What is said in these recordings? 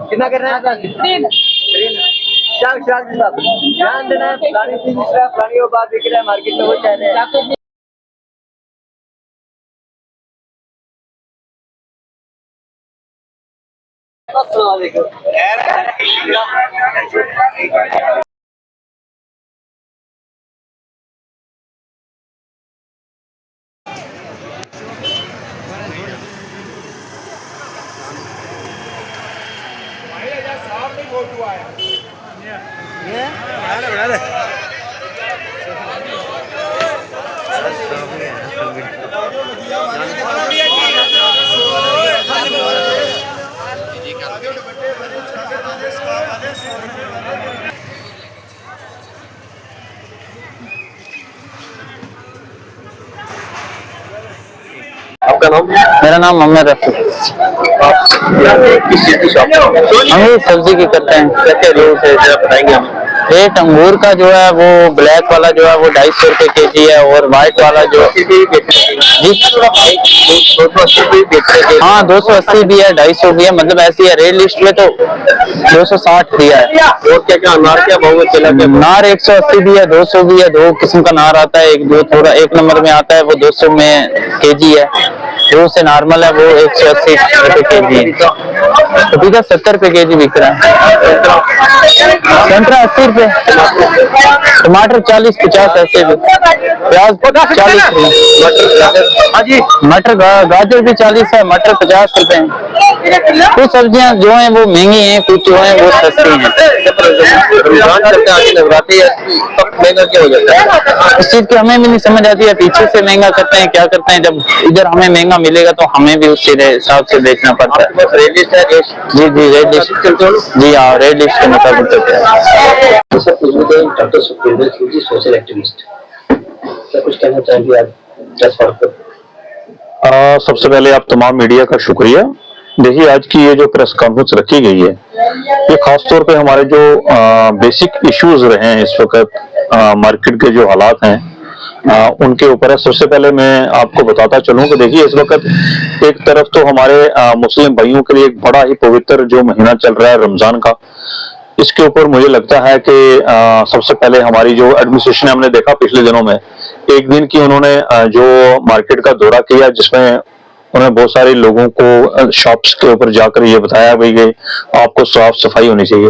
कितना करना है? 3 क्या विशाल के साथ ध्यान देना है। पुरानी चीज पुरानी वो बात बिक रहा है मार्केट में, वो कह रहे हैं। आपका नाम? मेरा नाम मोहम्मद रफी। किस चीज की शॉप? हम ये सब्जी की करते हैं। क्या रेट है जरा बताएंगे हमें? रेट अंगूर का जो है वो ब्लैक वाला जो है वो 250 रुपए केजी है, और व्हाइट वाला जो जी 280 हाँ 280 भी है, 250 भी है, मतलब ऐसी है। रेट लिस्ट में तो 260 दिया है। और क्या क्या अनार क्या भाव में चला? नार 180 भी है, 200 भी है। दो किस्म का नार आता है, एक दो थोड़ा एक नंबर में आता है वो 200 में केजी है। जो से नॉर्मल है वो 180 रुपए केजी है। पपीता 70 रुपए केजी बिक रहा है। संतरा 80 रुपए, टमाटर 40-50 ऐसे भी, प्याज 40 रुपए, मटर गाजर भी 40 है, मटर 50 रुपए है। कुछ सब्जियां जो हैं वो महंगी हैं, कुछ जो हैं वो सस्ती हैं। महंगा क्या हो जाता है? इस चीज की हमें भी नहीं समझ आती है, पीछे से महंगा करते हैं क्या करते हैं। जब इधर हमें महंगा मिलेगा तो हमें भी उस हिसाब से देखना पड़ता है। बस रेट लिस्ट है? जी जी रेड लिस्ट, जी हाँ रेड लिस्ट के मुताबिक चलते हैं। Doctor Sukhvinder Singh ji social activist, क्या कुछ कहना चाहेंगे आप प्रेस वार्ता पर? सबसे पहले आप तमाम मीडिया का शुक्रिया। देखिए आज की ये जो प्रेस कॉन्फ्रेंस रखी गई है, ये खास तौर पे हमारे जो बेसिक इश्यूज रहे हैं इस वक्त मार्केट के जो हालात हैं उनके ऊपर है। सबसे पहले मैं आपको बताता चलूं कि देखिए इस वक्त एक तरफ तो हमारे मुस्लिम भाइयों के लिए एक बड़ा ही पवित्र जो महीना चल रहा है रमजान का, इसके ऊपर मुझे लगता है कि सबसे पहले हमारी जो एडमिनिस्ट्रेशन हमने देखा पिछले दिनों में एक दिन की उन्होंने जो मार्केट का दौरा किया, जिसमें उन्होंने बहुत सारे लोगों को शॉप्स के ऊपर जाकर ये बताया भाई कि आपको साफ सफाई होनी चाहिए।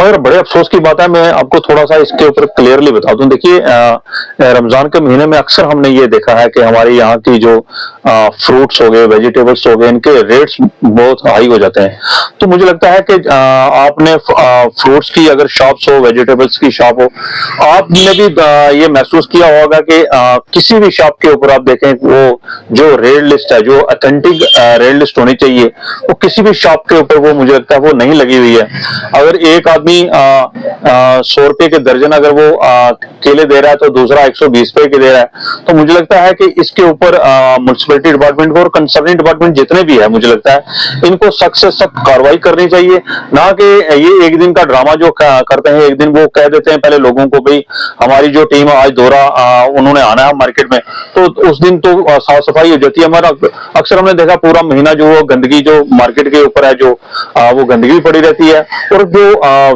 मगर बड़े अफसोस की बात है, मैं आपको थोड़ा सा इसके ऊपर क्लियरली बता दूं। देखिए रमजान के महीने में अक्सर हमने ये देखा है कि हमारे यहाँ की जो फ्रूट्स हो गए, वेजिटेबल्स हो गए, इनके रेट्स बहुत हाई हो जाते हैं। तो मुझे लगता है कि आपने फ्रूट्स की अगर शॉप्स हो, वेजिटेबल्स की शॉप हो, आपने भी ये महसूस किया होगा कि किसी भी शॉप के ऊपर आप देखें वो जो रेट लिस्ट है, जो ऑथेंटिक रेट लिस्ट होनी चाहिए, वो किसी भी शॉप के ऊपर वो मुझे लगता है वो नहीं लगी हुई है। अगर एक आदमी 100 रुपए के दर्जन अगर वो केले दे रहा है तो दूसरा 120 रुपए के दे रहा है, तो मुझे लगता है कि इसके ऊपर म्युनिसिपैलिटी डिपार्टमेंट को और कंसर्निंग डिपार्टमेंट जितने भी है, मुझे लगता है इनको सख्त से सख्त कार्रवाई करनी चाहिए। ना कि ये एक दिन का ड्रामा जो करते हैं, एक दिन वो कह देते हैं पहले लोगों को भाई हमारी जो टीम आज दौरा उन्होंने आना है मार्केट में, तो उस दिन तो साफ सफाई हो जाती है। हमारा अक्सर हमने देखा पूरा महीना जो गंदगी जो मार्केट के ऊपर है, जो वो गंदगी पड़ी रहती है। और जो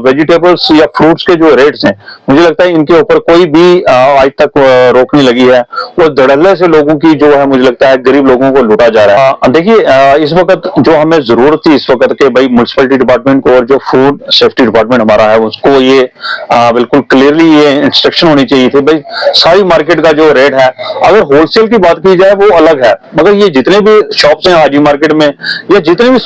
वेजिटेबल्स या फ्रूट्स के जो रेट्स हैं, मुझे लगता है इनके ऊपर कोई भी आज तक रोक नहीं लगी है। वो धड़ल्ले से लोगों की जो है, मुझे लगता है गरीब लोगों को लूटा जा रहा है। देखिए इस वक्त जो हमें जरूरत थी इस वक्त के भाई म्युनिसिपैलिटी डिपार्टमेंट को और जो फूड सेफ्टी डिपार्टमेंट हमारा है उसको ये बिल्कुल क्लियरली ये इंस्ट्रक्शन होनी चाहिए थी भाई सारी मार्केट का जो रेट है, अगर होलसेल की बात की जाए वो अलग है, मगर ये जितने भी शॉप्स हैं हाजी मार्केट में या जितने भी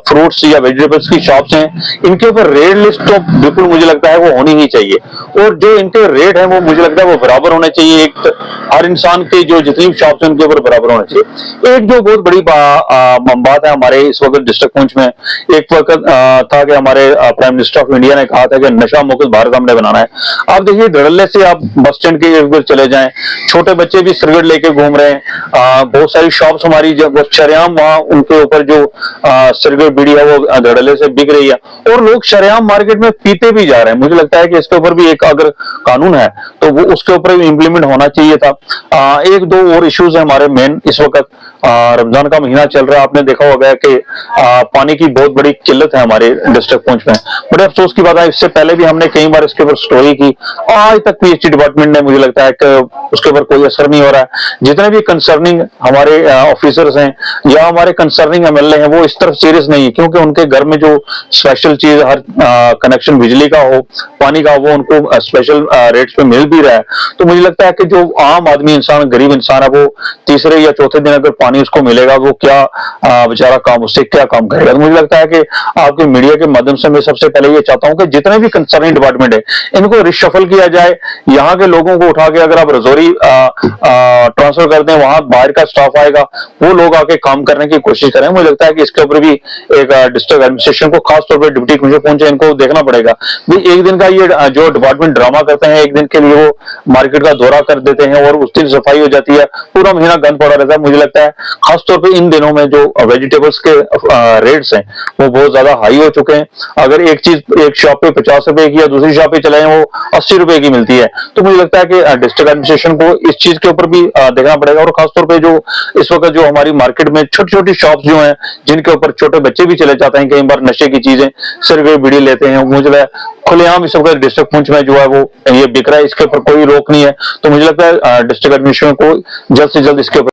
फ्रूट्स या वेजिटेबल्स की शॉप्स हैं, इनके ऊपर रेट लिस्ट तो बिल्कुल मुझे लगता है वो होनी ही चाहिए। और जो इनके रेट है वो मुझे लगता है वो बराबर होने चाहिए। एक हर इंसान के जो जितनी भी शॉप्स हैं उनके ऊपर बराबर होना चाहिए। एक जो बहुत बड़ी बात है हमारे इस वक्त डिस्ट्रिक्ट पुंछ में, एक वक्त था कि हमारे प्राइम मिनिस्टर ऑफ इंडिया ने कहा था कि नशा मुक्त भारत हमने बनाना है। आप देखिए धड़ल्ले से आप बस स्टैंड के ऊपर चले जाएं, छोटे बच्चे भी सिगरेट लेके घूम रहे हैं। बहुत सारी शॉप्स हमारी जब शरेआम वहां उनके ऊपर जो सिगरेट बीड़ी है वो धड़ल्ले से बिक रही है और लोग शरेआम मार्केट में पीते भी जा रहे हैं। मुझे लगता है कि इसके ऊपर भी एक अगर कानून है तो वो उसके ऊपर भी इम्प्लीमेंट होना चाहिए था। एक दो और इश्यूज है हमारे मेन इस वक्त। रमजान का महीना चल रहा है, आपने देखा होगा कि पानी की बहुत बड़ी किल्लत है हमारे डिस्ट्रिक्ट पुंछ में। बड़े अफसोस की बात है, इससे पहले भी हमने कई बार इसके ऊपर स्टोरी की, आज तक पीएचई डिपार्टमेंट ने, मुझे लगता है कि उसके ऊपर कोई असर नहीं हो रहा है। जितने भी कंसर्निंग हमारे ऑफिसर्स हैं या हमारे कंसर्निंग एमएलए हैं, वो इस तरफ सीरियस नहीं है, क्योंकि उनके घर में जो स्पेशल चीज, हर कनेक्शन बिजली का हो, पानी का, वो उनको स्पेशल रेट्स पे मिल भी रहा है। तो मुझे लगता है कि जो आम आदमी इंसान, गरीब इंसान है, वो तीसरे या चौथे दिन अगर पानी उसको मिलेगा, वो क्या बेचारा काम, उससे क्या काम करेगा। तो मुझे लगता है कि आपके मीडिया के माध्यम से मैं सबसे पहले ये चाहता हूं कि जितने भी कंसर्निंग डिपार्टमेंट है, इनको रिशफल किया जाए। यहाँ के लोगों को उठा के अगर आप रजौरी ट्रांसफर कर दें, वहां बाहर का स्टाफ आएगा, वो लोग आके काम करने की कोशिश करें। मुझे लगता है कि इसके ऊपर भी एक डिस्ट्रिक्ट एडमिनिस्ट्रेशन को, खासतौर पर डिप्टी कमिश्नर पहुंचे, इनको देखना पड़ेगा। भाई एक दिन का ये जो डिपार्टमेंट ड्रामा करते हैं, एक दिन के लिए वो मार्केट का दौरा कर देते हैं और उस दिन सफाई हो जाती है, पूरा महीना गंद पड़ा रहता है। मुझे लगता है खासतौर पर इन दिनों में जो वेजिटेबल्स के रेट्स हैं, वो बहुत ज्यादा हाई हो चुके हैं। अगर एक चीज एक शॉप पे 50 रुपए की या दूसरी शॉप पे चलाएं, वो 80 रुपए की मिलती है। तो मुझे लगता है कि डिस्ट्रिक्ट एडमिनिस्ट्रेशन को इस चीज के ऊपर भी देखना पड़ेगा। और खासतौर पे जो इस वक्त जो हमारी मार्केट में छोटी छोटी शॉप्स जो हैं, जिनके ऊपर छोटे बच्चे भी चले जाते हैं, कई बार नशे की चीजें, सिर्फ बीड़ी लेते हैं, मुझे लगता है खुलेआम इस वक्त डिस्ट्रिक्ट पुंछ में जो है वो ये बिक रहा है, इसके ऊपर कोई रोक नहीं है। तो मुझे लगता है डिस्ट्रिक्ट एडमिनिस्ट्रेशन को जल्द से जल्द इसके ऊपर